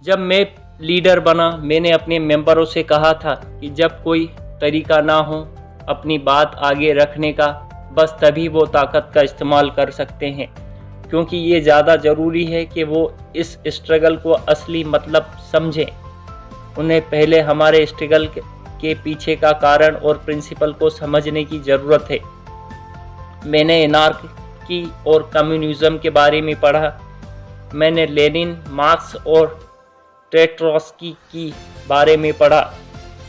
जब मैं लीडर बना, मैंने अपने मेंबरों से कहा था कि जब कोई तरीका ना हो अपनी बात आगे रखने का, बस तभी वो ताकत का इस्तेमाल कर सकते हैं, क्योंकि ये ज़्यादा ज़रूरी है कि वो इस स्ट्रगल को असली मतलब समझें। उन्हें पहले हमारे स्ट्रगल के पीछे का कारण और प्रिंसिपल को समझने की ज़रूरत है। मैंने एनार्की और कम्युनिज्म के बारे में पढ़ा। मैंने लेनिन, मार्क्स और ट्रोत्स्की की बारे में पढ़ा।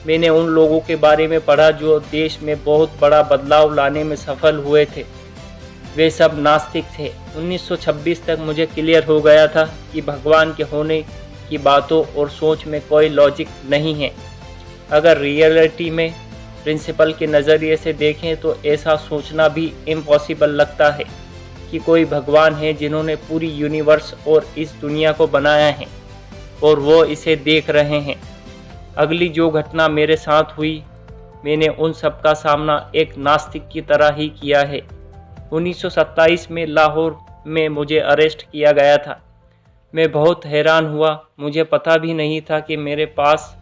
मैंने उन लोगों के बारे में पढ़ा जो देश में बहुत बड़ा बदलाव लाने में सफल हुए थे। वे सब नास्तिक थे। 1926 तक मुझे क्लियर हो गया था कि भगवान के होने की बातों और सोच में कोई लॉजिक नहीं है। अगर रियलिटी में प्रिंसिपल के नज़रिए से देखें तो ऐसा सोचना भी इम्पॉसिबल लगता है कि कोई भगवान है जिन्होंने पूरी यूनिवर्स और इस दुनिया को बनाया है और वो इसे देख रहे हैं। अगली जो घटना मेरे साथ हुई, मैंने उन सब का सामना एक नास्तिक की तरह ही किया है। 1927 में लाहौर में मुझे अरेस्ट किया गया था। मैं बहुत हैरान हुआ। मुझे पता भी नहीं था कि मेरे पास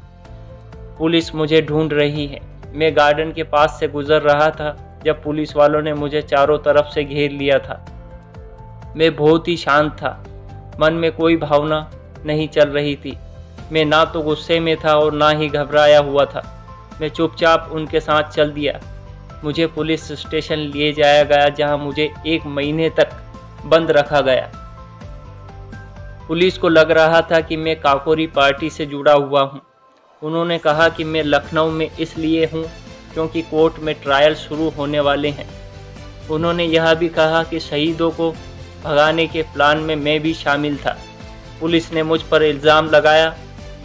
पुलिस मुझे ढूंढ रही है। मैं गार्डन के पास से गुजर रहा था जब पुलिस वालों ने मुझे चारों तरफ से घेर लिया था। मैं बहुत ही शांत था। मन में कोई भावना नहीं चल रही थी। मैं ना तो गुस्से में था और ना ही घबराया हुआ था। मैं चुपचाप उनके साथ चल दिया। मुझे पुलिस स्टेशन ले जाया गया जहां मुझे 1 महीने तक बंद रखा गया। पुलिस को लग रहा था कि मैं काकोरी पार्टी से जुड़ा हुआ हूं। उन्होंने कहा कि मैं लखनऊ में इसलिए हूं क्योंकि कोर्ट में ट्रायल शुरू होने वाले हैं। उन्होंने यह भी कहा कि शहीदों को भगाने के प्लान में मैं भी शामिल था। पुलिस ने मुझ पर इल्ज़ाम लगाया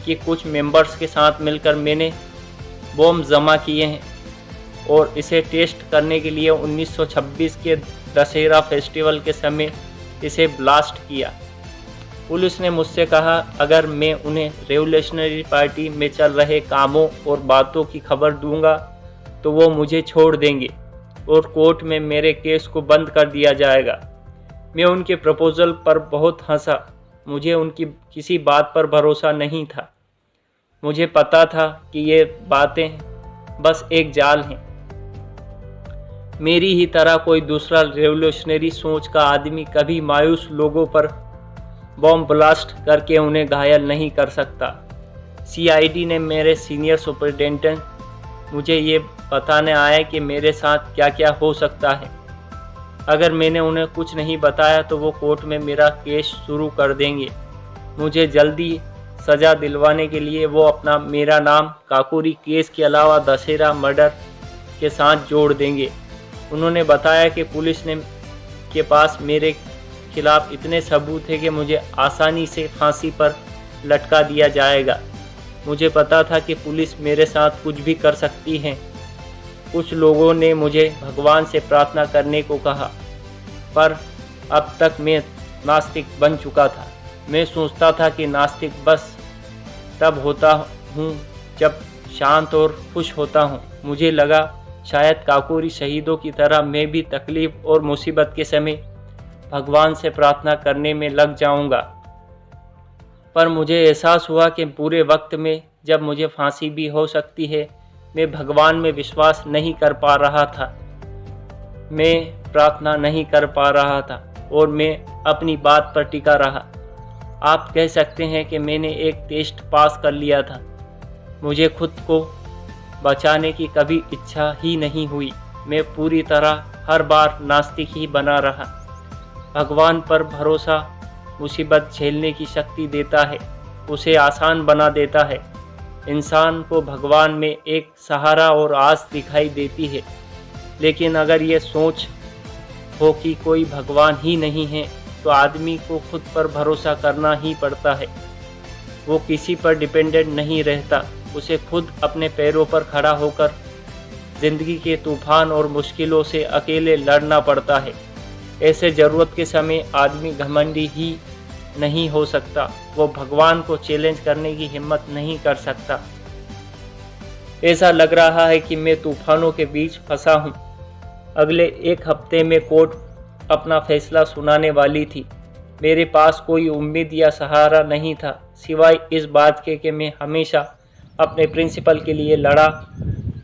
कि कुछ मेंबर्स के साथ मिलकर मैंने बम जमा किए हैं और इसे टेस्ट करने के लिए 1926 के दशहरा फेस्टिवल के समय इसे ब्लास्ट किया। पुलिस ने मुझसे कहा अगर मैं उन्हें रेवोल्यूशनरी पार्टी में चल रहे कामों और बातों की खबर दूंगा तो वो मुझे छोड़ देंगे और कोर्ट में मेरे केस को बंद कर दिया जाएगा। मैं उनके प्रपोज़ल पर बहुत हंसा। मुझे उनकी किसी बात पर भरोसा नहीं था। मुझे पता था कि ये बातें बस एक जाल हैं। मेरी ही तरह कोई दूसरा रेवोल्यूशनरी सोच का आदमी कभी मायूस लोगों पर बम ब्लास्ट करके उन्हें घायल नहीं कर सकता। सीआईडी ने मेरे सीनियर सुपरिटेंडेंट मुझे ये बताने आए कि मेरे साथ क्या क्या हो सकता है। अगर मैंने उन्हें कुछ नहीं बताया तो वो कोर्ट में मेरा केस शुरू कर देंगे। मुझे जल्दी सज़ा दिलवाने के लिए वो मेरा नाम काकोरी केस के अलावा दशहरा मर्डर के साथ जोड़ देंगे। उन्होंने बताया कि पुलिस के पास मेरे खिलाफ इतने सबूत है कि मुझे आसानी से फांसी पर लटका दिया जाएगा। मुझे पता था कि पुलिस मेरे साथ कुछ भी कर सकती है। कुछ लोगों ने मुझे भगवान से प्रार्थना करने को कहा, पर अब तक मैं नास्तिक बन चुका था। मैं सोचता था कि नास्तिक बस तब होता हूँ जब शांत और खुश होता हूँ। मुझे लगा शायद काकोरी शहीदों की तरह मैं भी तकलीफ़ और मुसीबत के समय भगवान से प्रार्थना करने में लग जाऊंगा। पर मुझे एहसास हुआ कि पूरे वक्त में जब मुझे फांसी भी हो सकती है, मैं भगवान में विश्वास नहीं कर पा रहा था। मैं प्रार्थना नहीं कर पा रहा था और मैं अपनी बात पर टिका रहा। आप कह सकते हैं कि मैंने एक टेस्ट पास कर लिया था। मुझे खुद को बचाने की कभी इच्छा ही नहीं हुई। मैं पूरी तरह हर बार नास्तिक ही बना रहा। भगवान पर भरोसा मुसीबत झेलने की शक्ति देता है, उसे आसान बना देता है। इंसान को भगवान में एक सहारा और आस दिखाई देती है, लेकिन अगर ये सोच हो कि कोई भगवान ही नहीं है तो आदमी को खुद पर भरोसा करना ही पड़ता है। वो किसी पर डिपेंडेंट नहीं रहता, उसे खुद अपने पैरों पर खड़ा होकर ज़िंदगी के तूफान और मुश्किलों से अकेले लड़ना पड़ता है। ऐसे ज़रूरत के समय आदमी घमंडी ही नहीं हो सकता, वो भगवान को चैलेंज करने की हिम्मत नहीं कर सकता। ऐसा लग रहा है कि मैं तूफानों के बीच फंसा हूँ। अगले 1 हफ्ते में कोर्ट अपना फैसला सुनाने वाली थी। मेरे पास कोई उम्मीद या सहारा नहीं था, सिवाय इस बात के कि मैं हमेशा अपने प्रिंसिपल के लिए लड़ा।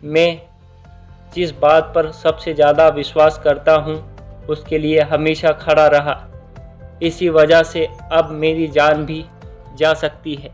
मैं जिस बात पर सबसे ज़्यादा विश्वास करता हूँ उसके लिए हमेशा खड़ा रहा। इसी वजह से अब मेरी जान भी जा सकती है।